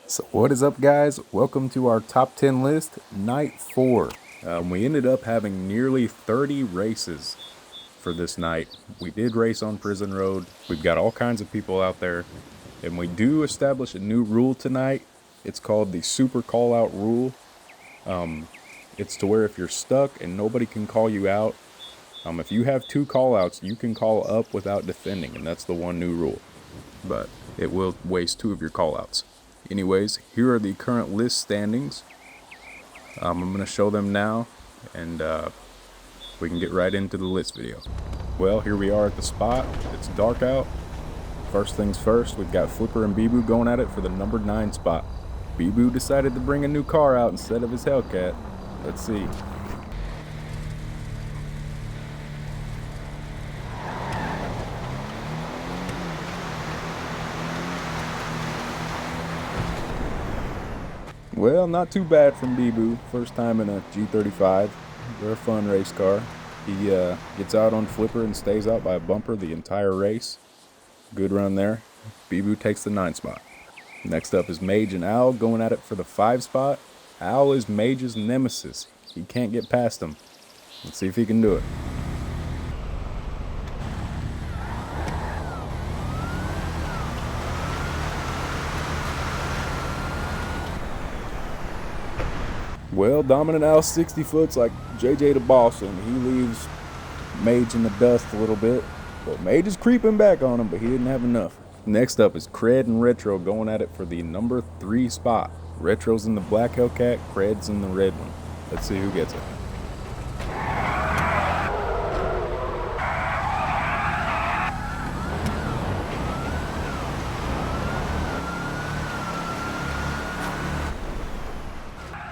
So what is up, guys? Welcome to our top 10 list, night 4. We ended up having nearly 30 races for this night. We did race on Prison Road. We've got all kinds of people out there. And we do establish a new rule tonight. It's called the super call out rule. It's to where if you're stuck and nobody can call you out, if you have 2 call outs, you can call up without defending. And that's the one new rule. But it will waste 2 of your call outs. Anyways, here are the current list standings. I'm going to show them now, and we can get right into the list video. Well, here we are at the spot. It's dark out. First things first, we've got Flipper and Bibu going at it for the number 9 spot. Bibu decided to bring a new car out instead of his Hellcat. Let's see. Well, not too bad from Bibu. First time in a G35. They're a fun race car. He gets out on Flipper and stays out by a bumper the entire race. Good run there. Bibu takes the 9 spot. Next up is Mage and Owl going at it for the 5 spot. Owl is Mage's nemesis. He can't get past him. Let's see if he can do it. Well, Dominant Al 60 foots like JJ the Boss, and he leaves Mage in the dust a little bit. But Mage is creeping back on him, but he didn't have enough. Next up is Cred and Retro going at it for the number 3 spot. Retro's in the black Hellcat, Cred's in the red one. Let's see who gets it.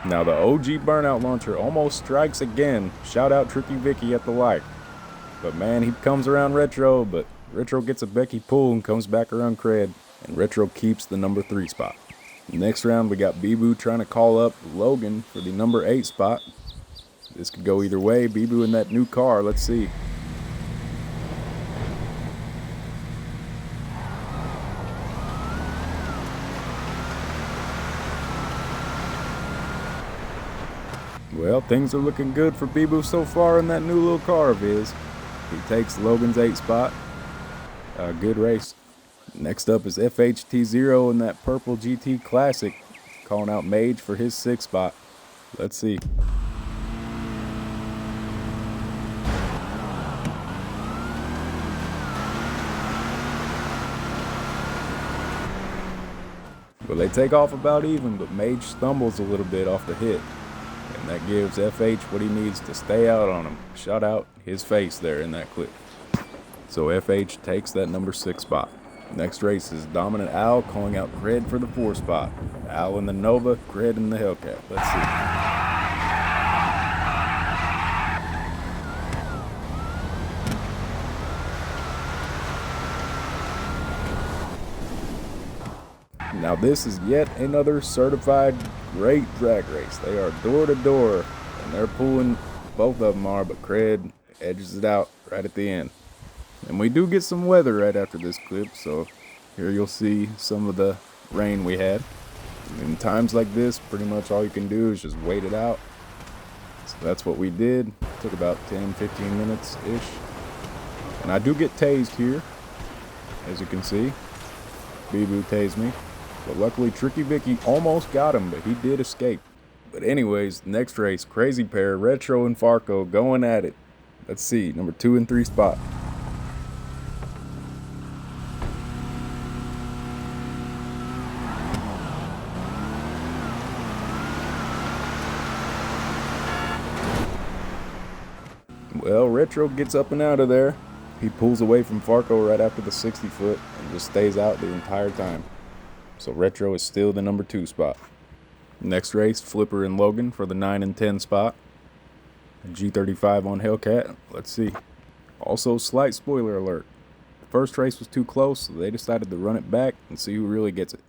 Now the OG burnout launcher almost strikes again. Shout out Tricky Vicky at the light. But man, he comes around Retro, but Retro gets a Becky pull and comes back around Cred, and Retro keeps the number 3 spot. Next round we got Bibu trying to call up Logan for the number 8 spot. This could go either way. Bibu in that new car, let's see. Well, things are looking good for Bibu so far in that new little car of his. He takes Logan's 8 spot. Good race. Next up is FHT0 in that purple GT Classic, calling out Mage for his 6 spot. Let's see. Well, they take off about even, but Mage stumbles a little bit off the hit. And that gives FH what he needs to stay out on him. Shout out his face there in that clip. So FH takes that number 6 spot. Next race is Dominant Owl calling out Cred for the 4 spot. Owl in the Nova, Cred in the Hellcat. Let's see. Now this is yet another certified great drag race. They are door to door, and they're pulling, both of them are, but Cred edges it out right at the end. And we do get some weather right after this clip, so here you'll see some of the rain we had. In times like this, pretty much all you can do is just wait it out. So that's what we did. Took about 10-15 minutes-ish. And I do get tased here, as you can see. Bibu tased me. But luckily, Tricky Vicky almost got him, but he did escape. But anyways, next race, Crazy Pair, Retro and Farco going at it. Let's see, number 2 and 3 spot. Well, Retro gets up and out of there. He pulls away from Farco right after the 60 foot and just stays out the entire time. So Retro is still the number 2 spot. Next race, Flipper and Logan for the 9 and 10 spot. G35 on Hellcat. Let's see. Also, slight spoiler alert. The first race was too close, so they decided to run it back and see who really gets it.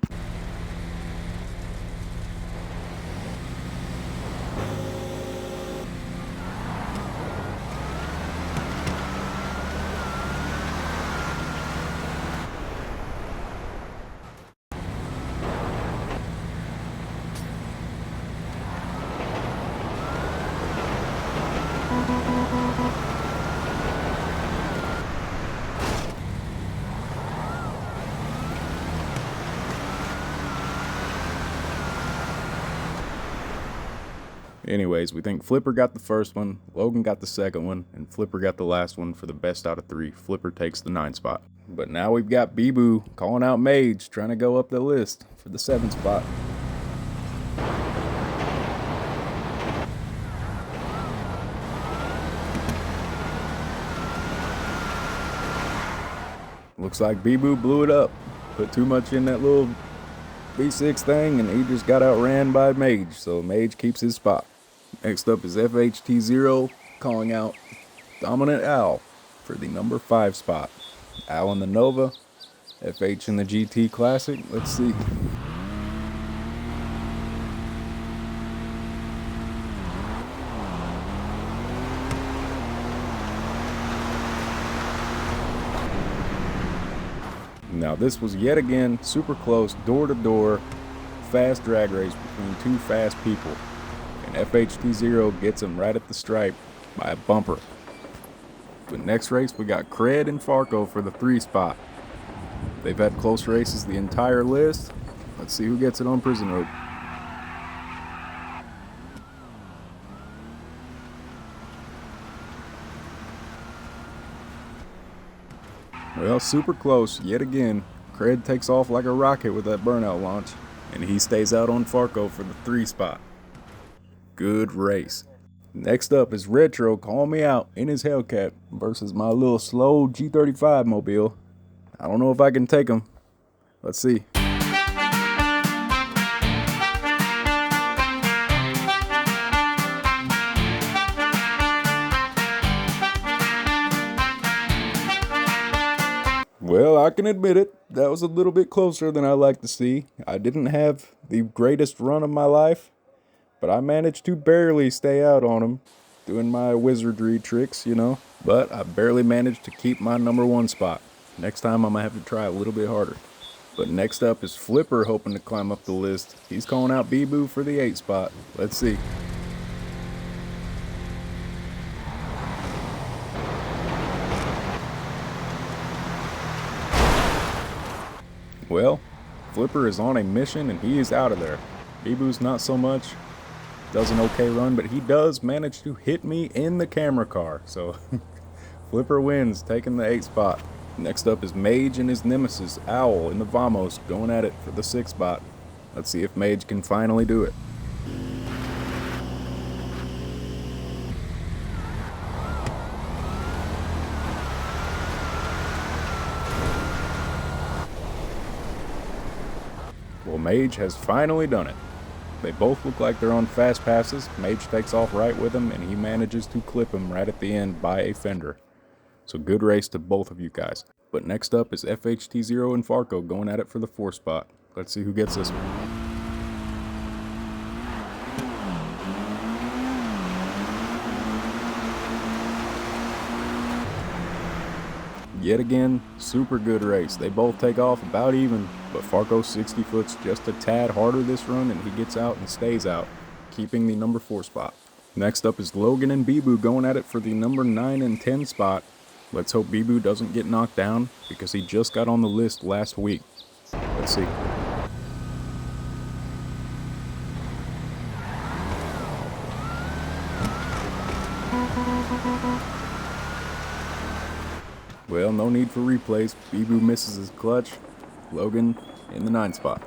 Anyways, we think Flipper got the first one, Logan got the second one, and Flipper got the last one for the best out of 3. Flipper takes the 9 spot. But now we've got Bee-Boo calling out Mage, trying to go up the list for the 7 spot. Looks like Bee-Boo blew it up. Put too much in that little V6 thing, and he just got outran by Mage, so Mage keeps his spot. Next up is FHT0 calling out Dominant Owl for the number 5 spot. Owl in the Nova, FH in the GT Classic. Let's see. Now this was yet again super close, door to door, fast drag race between 2 fast people. And FHT0 gets him right at the stripe by a bumper. But next race we got Cred and Farco for the 3 spot. They've had close races the entire list. Let's see who gets it on Prison Road. Well, super close yet again. Cred takes off like a rocket with that burnout launch, and he stays out on Farco for the 3 spot. Good race. Next up is Retro calling me out in his Hellcat versus my little slow G35 mobile. I don't know if I can take him. Let's see. Well, I can admit it, that was a little bit closer than I like to see. I didn't have the greatest run of my life, but I managed to barely stay out on him, doing my wizardry tricks, you know. But I barely managed to keep my number 1 spot. Next time I'm going to have to try a little bit harder. But next up is Flipper hoping to climb up the list. He's calling out Bee-Boo for the 8 spot. Let's see. Well, Flipper is on a mission and he is out of there. Bee-Boo's not so much. Does an okay run, but he does manage to hit me in the camera car. So Flipper wins, taking the 8 spot. Next up is Mage and his nemesis, Owl, in the Vamos, going at it for the 6 spot. Let's see if Mage can finally do it. Well, Mage has finally done it. They both look like they're on fast passes. Mage takes off right with him, and he manages to clip him right at the end by a fender. So good race to both of you guys. But next up is FHT0 and Farco going at it for the 4 spot. Let's see who gets this one. Yet again, super good race. They both take off about even, but Farco 60 foot's just a tad harder this run, and he gets out and stays out, keeping the number 4 spot. Next up is Logan and Bee-Boo going at it for the number 9 and 10 spot. Let's hope Bee-Boo doesn't get knocked down, because he just got on the list last week. Let's see. Well, no need for replays. Bee-Boo misses his clutch. Logan in the 9 spot.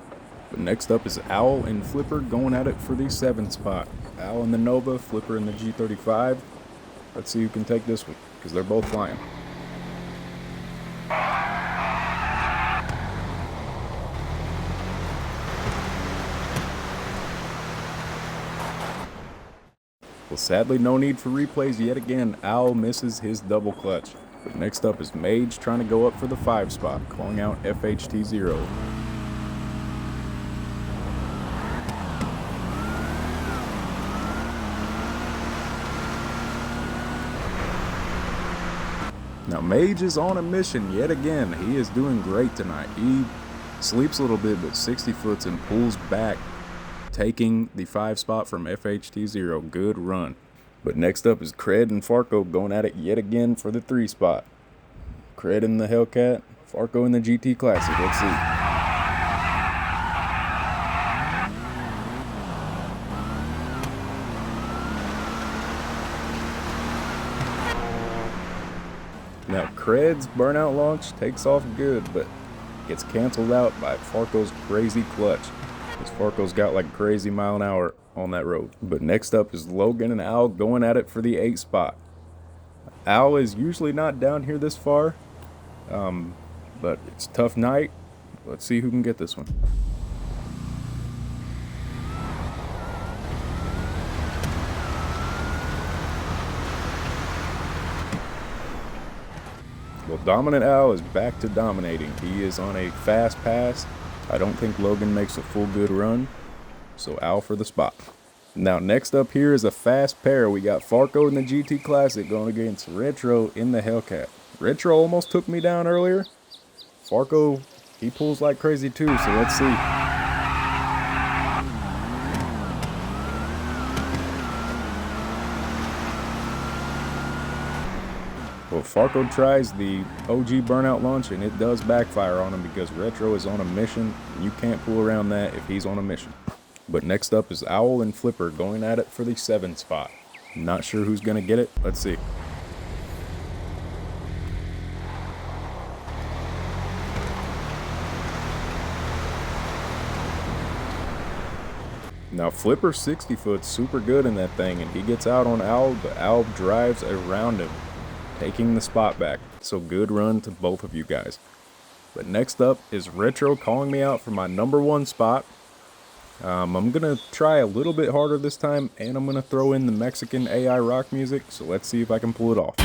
But next up is Owl and Flipper going at it for the 7 spot. Owl in the Nova, Flipper in the G35. Let's see who can take this one, because they're both flying. Well, sadly, no need for replays yet again. Owl misses his double clutch. But next up is Mage trying to go up for the 5 spot, calling out FHT0. Now Mage is on a mission yet again. He is doing great tonight. He sleeps a little bit, but 60 foots and pulls back, taking the 5 spot from FHT0. Good run. But next up is Cred and Farco going at it yet again for the 3 spot. Cred in the Hellcat, Farco in the GT Classic. Let's see. Cred's burnout launch takes off good, but gets canceled out by Farco's crazy clutch. Because Farco's got like a crazy mile an hour on that road. But next up is Logan and Al going at it for the 8 spot. Al is usually not down here this far, but it's a tough night. Let's see who can get this one. Well, Dominant Al is back to dominating. He is on a fast pass. I don't think Logan makes a full good run, so Al for the spot. Now, next up here is a fast pair. We got Farco in the GT Classic going against Retro in the Hellcat. Retro almost took me down earlier. Farco, he pulls like crazy too, so let's see. Well, Farco tries the OG burnout launch, and it does backfire on him because Retro is on a mission. You can't pull around that if he's on a mission. But next up is Owl and Flipper going at it for the 7 spot. Not sure who's going to get it. Let's see. Now, Flipper 60-foot's super good in that thing, and he gets out on Owl, but Owl drives around him, taking the spot back. So good run to both of you guys. But next up is Retro calling me out for my number 1 spot. I'm going to try a little bit harder this time, and I'm going to throw in the Mexican AI rock music, so let's see if I can pull it off.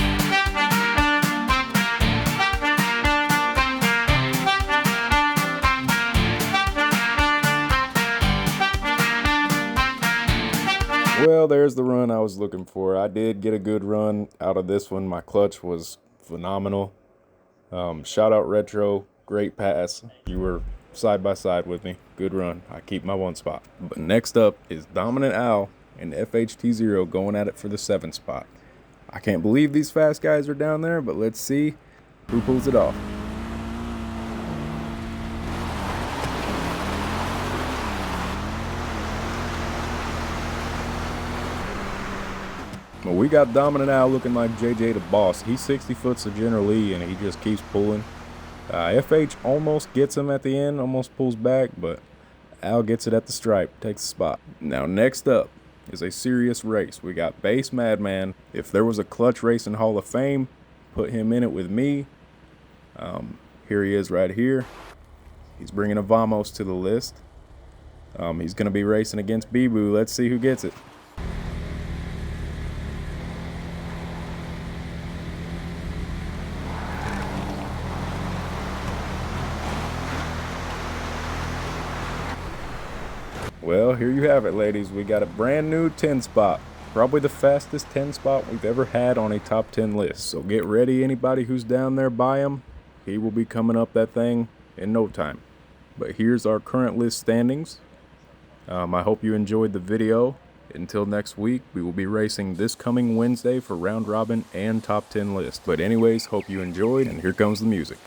Well, there's the run I was looking for. I did get a good run out of this one. My clutch was phenomenal. Shout out Retro, great pass. You were side by side with me. Good run. I keep my 1 spot. But next up is Dominant Al and FHT0 going at it for the 7 spot. I can't believe these fast guys are down there, but let's see who pulls it off. Well, we got Dominant Al looking like JJ the Boss. He's 60 foot's a General Lee, and he just keeps pulling. FH almost gets him at the end, almost pulls back, but Al gets it at the stripe, takes the spot. Now, next up is a serious race. We got Base Madman. If there was a clutch racing Hall of Fame, put him in it with me. Here he is right here. He's bringing a Vamos to the list. He's going to be racing against Bibu. Let's see who gets it. Well, here you have it, ladies. We got a brand new 10 spot. Probably the fastest 10 spot we've ever had on a top 10 list. So get ready, anybody who's down there, buy him. He will be coming up that thing in no time. But here's our current list standings. I hope you enjoyed the video. Until next week, we will be racing this coming Wednesday for round robin and top 10 list. But anyways, hope you enjoyed, and here comes the music.